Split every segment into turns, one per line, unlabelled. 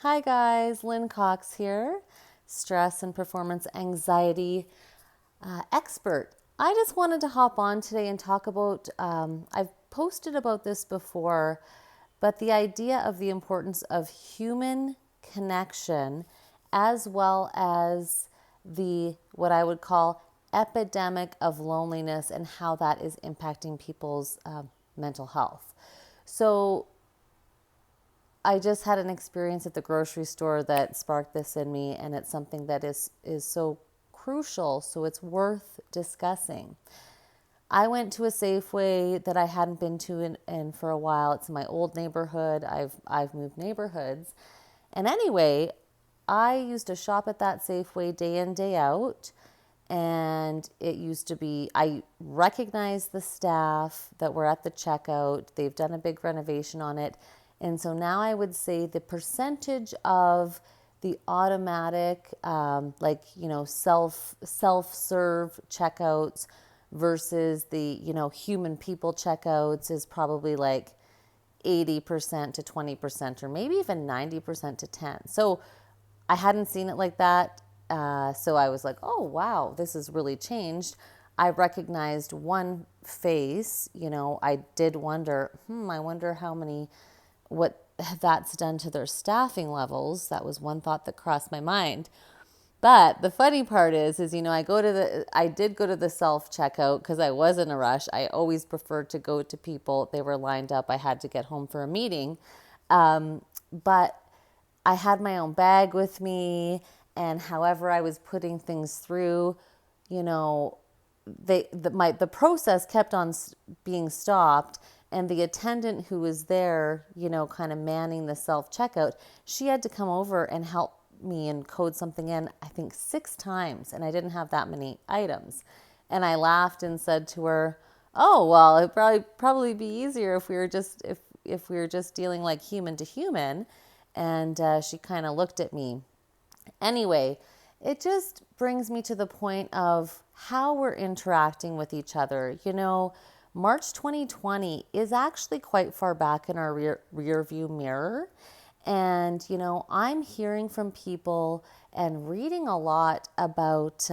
Hi guys, Lynn Cox here, stress and performance anxiety expert. I just wanted to hop on today and talk about, I've posted about this before, but the idea of the importance of human connection as well as the, what I would call epidemic of loneliness and how that is impacting people's mental health. So I just had an experience at the grocery store that sparked this in me, and it's something that is so crucial, so it's worth discussing. I went to a Safeway that I hadn't been to in for a while. It's in my old neighborhood. I've moved neighborhoods. And anyway, I used to shop at that Safeway day in, day out. And it used to be, I recognized the staff that were at the checkout. They've done a big renovation on it. And so now I would say the percentage of the automatic, self-serve checkouts versus the, human people checkouts is probably like 80% to 20%, or maybe even 90% to 10. So I hadn't seen it like that. So I was like, oh, wow, this has really changed. I recognized one face. I did wonder, I wonder what that's done to their staffing levels. That was one thought that crossed my mind. But the funny part is, I did go to the self checkout because I was in a rush. I always preferred to go to people. They were lined up. I had to get home for a meeting. But I had my own bag with me, and however I was putting things through, you know, the process kept on being stopped, and the attendant who was there, kind of manning the self checkout, she had to come over and help me and code something in, I think 6 times, and I didn't have that many items. And I laughed and said to her, "Oh, well, it'd probably be easier if we were just dealing like human to human." And she kind of looked at me. Anyway, it just brings me to the point of how we're interacting with each other. March 2020 is actually quite far back in our rear view mirror. And, I'm hearing from people and reading a lot about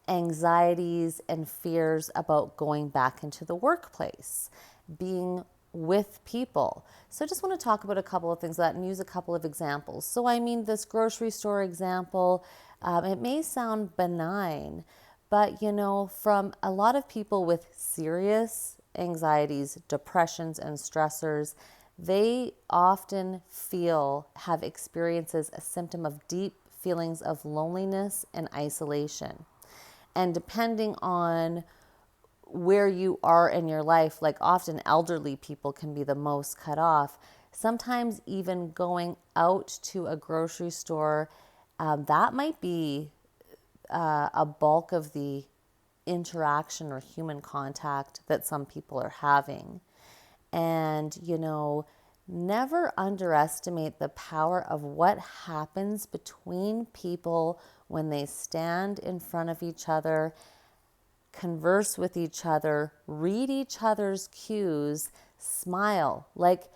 anxieties and fears about going back into the workplace, being with people. So I just want to talk about a couple of things that and use a couple of examples. So this grocery store example, it may sound benign, but from a lot of people with serious anxieties, depressions, and stressors, they often have experiences a symptom of deep feelings of loneliness and isolation. And depending on where you are in your life, like often elderly people can be the most cut off. Sometimes even going out to a grocery store, that might be a bulk of the interaction or human contact that some people are having. And, never underestimate the power of what happens between people when they stand in front of each other, converse with each other, read each other's cues, smile. Like,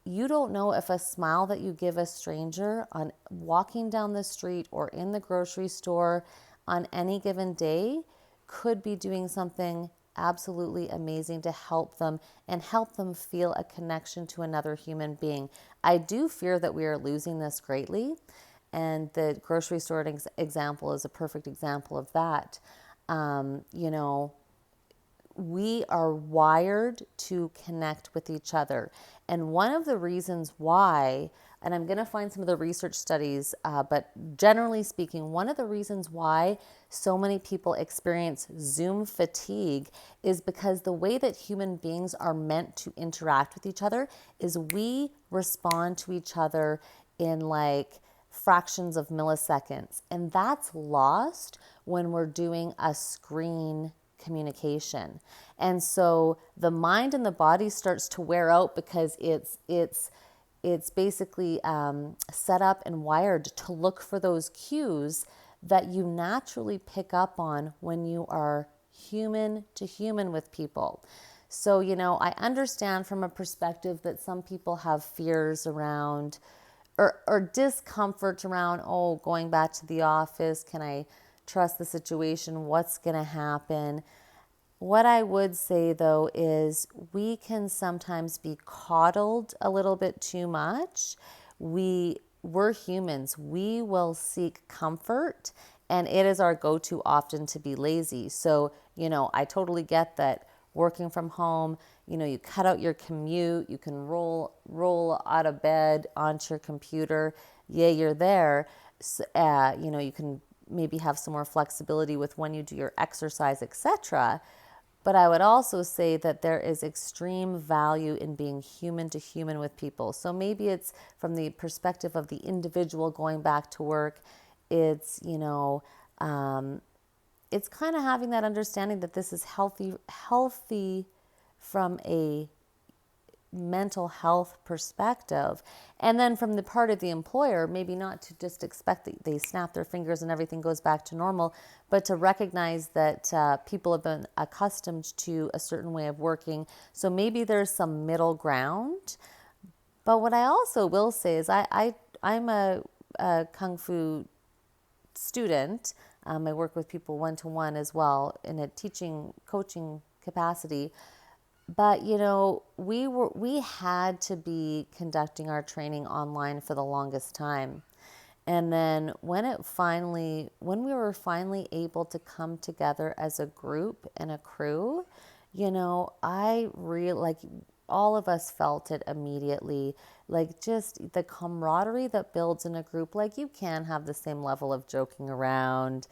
you don't know if a smile that you give a stranger on walking down the street or in the grocery store on any given day could be doing something absolutely amazing to help them and help them feel a connection to another human being. I do fear that we are losing this greatly, and the grocery store example is a perfect example of that. We are wired to connect with each other. And one of the reasons why, and I'm going to find some of the research studies, but generally speaking, one of the reasons why so many people experience Zoom fatigue is because the way that human beings are meant to interact with each other is we respond to each other in like fractions of milliseconds. And that's lost when we're doing a screen communication. And so the mind and the body starts to wear out because it's basically set up and wired to look for those cues that you naturally pick up on when you are human to human with people. So, I understand from a perspective that some people have fears around or discomfort around, oh, going back to the office, can I trust the situation? What's going to happen? What I would say though is we can sometimes be coddled a little bit too much. We're humans. We will seek comfort, and it is our go-to often to be lazy. So, I totally get that working from home, you cut out your commute, you can roll out of bed onto your computer. Yeah, you're there. You can maybe have some more flexibility with when you do your exercise, etc. But I would also say that there is extreme value in being human to human with people. So maybe it's from the perspective of the individual going back to work. It's, it's kind of having that understanding that this is healthy from a mental health perspective. And then from the part of the employer, maybe not to just expect that they snap their fingers and everything goes back to normal, but to recognize that people have been accustomed to a certain way of working. So maybe there's some middle ground. But what I also will say is I'm a Kung Fu student. I work with people one-to-one as well in a teaching, coaching capacity. But we had to be conducting our training online for the longest time. And then when we were finally able to come together as a group and a crew, I really, like, all of us felt it immediately. Like, just the camaraderie that builds in a group. Like, you can have the same level of joking around.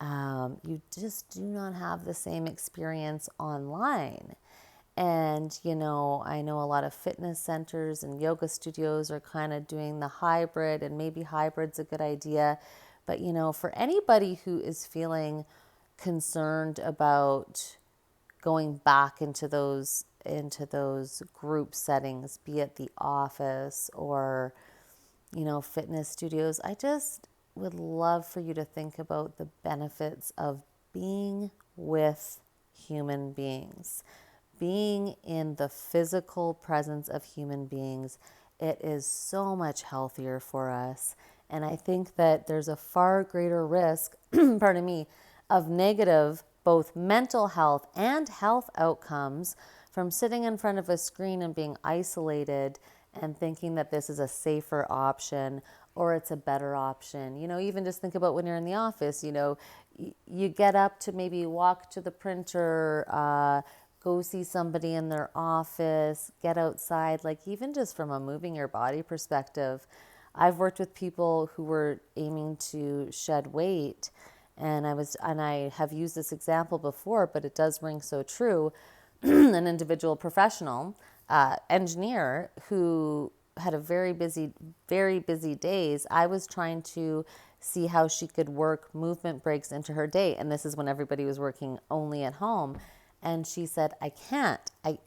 You just do not have the same experience online. And, I know a lot of fitness centers and yoga studios are kind of doing the hybrid, and maybe hybrid's a good idea. But, for anybody who is feeling concerned about going back into those group settings, be it the office or, fitness studios, I just would love for you to think about the benefits of being with human beings. Being in the physical presence of human beings, it is so much healthier for us. And I think that there's a far greater risk, pardon me, of negative, both mental health and health outcomes from sitting in front of a screen and being isolated and thinking that this is a safer option or it's a better option. Even just think about when you're in the office, you get up to maybe walk to the printer, go see somebody in their office, get outside, like even just from a moving your body perspective. I've worked with people who were aiming to shed weight, and I have used this example before, but it does ring so true. An individual professional engineer who had a very busy days. I was trying to see how she could work movement breaks into her day, and this is when everybody was working only at home. And she said, I can't, I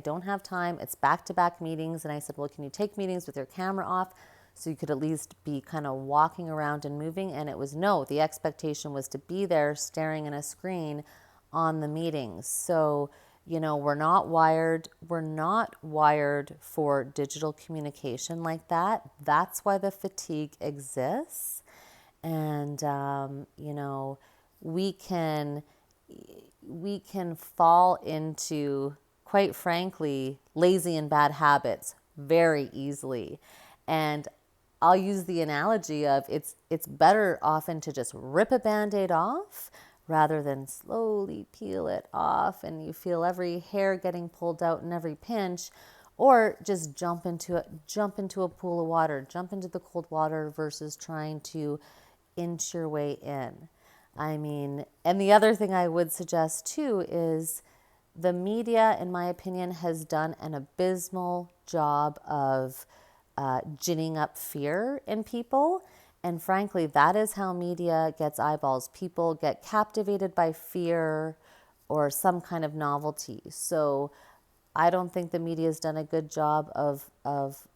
don't have time. It's back-to-back meetings. And I said, well, can you take meetings with your camera off so you could at least be kind of walking around and moving? And it was no, the expectation was to be there staring at a screen on the meetings. So, we're not wired for digital communication like that. That's why the fatigue exists. And, we can fall into, quite frankly, lazy and bad habits very easily. And I'll use the analogy of it's better often to just rip a Band-Aid off rather than slowly peel it off and you feel every hair getting pulled out and every pinch, or just jump into a pool of water, jump into the cold water versus trying to inch your way in. I mean, and the other thing I would suggest too is the media, in my opinion, has done an abysmal job of ginning up fear in people. And frankly, that is how media gets eyeballs. People get captivated by fear or some kind of novelty. So I don't think the media has done a good job of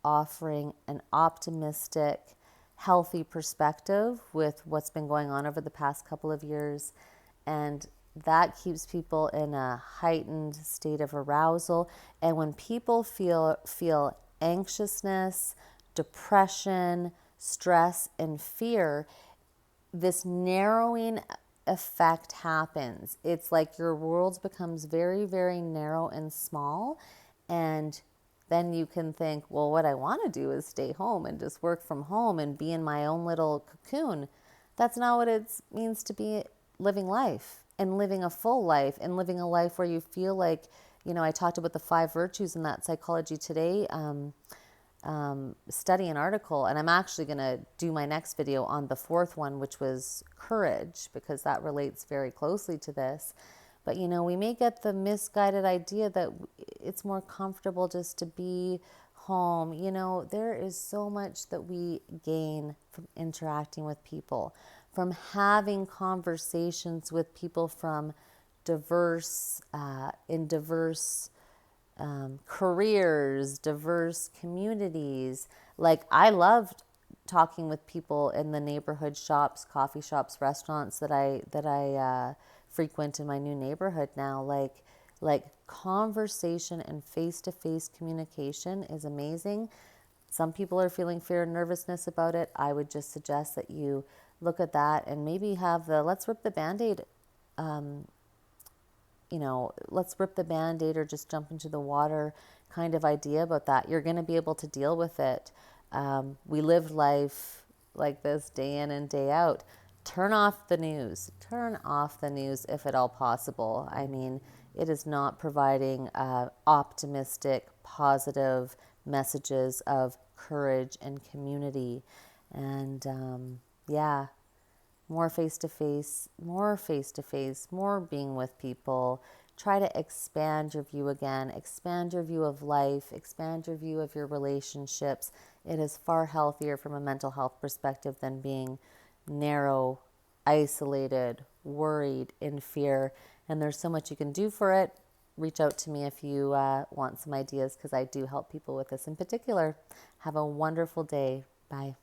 offering an optimistic, healthy perspective with what's been going on over the past couple of years. And that keeps people in a heightened state of arousal. And when people feel anxiousness, depression, stress, and fear, this narrowing effect happens. It's like your world becomes very, very narrow and small. And then you can think, well, what I want to do is stay home and just work from home and be in my own little cocoon. That's not what it means to be living life and living a full life and living a life where you feel like, I talked about the 5 virtues in that Psychology Today study and article, and I'm actually going to do my next video on the 4th one, which was courage, because that relates very closely to this. But we may get the misguided idea that it's more comfortable just to be home. There is so much that we gain from interacting with people, from having conversations with people from diverse careers, diverse communities. Like, I loved talking with people in the neighborhood shops, coffee shops, restaurants that I frequent in my new neighborhood now. Like conversation and face-to-face communication is amazing. Some people are feeling fear and nervousness about it. I would just suggest that you look at that and maybe have the let's rip the Band-Aid let's rip the Band-Aid or just jump into the water kind of idea about that. You're going to be able to deal with it. We live life like this day in and day out. Turn off the news. Turn off the news if at all possible. I mean, it is not providing optimistic, positive messages of courage and community. And more face-to-face, more being with people. Try to expand your view again, expand your view of life, expand your view of your relationships. It is far healthier from a mental health perspective than being narrow, isolated, worried, in fear. And there's so much you can do for it. Reach out to me if you want some ideas, because I do help people with this in particular. Have a wonderful day. Bye.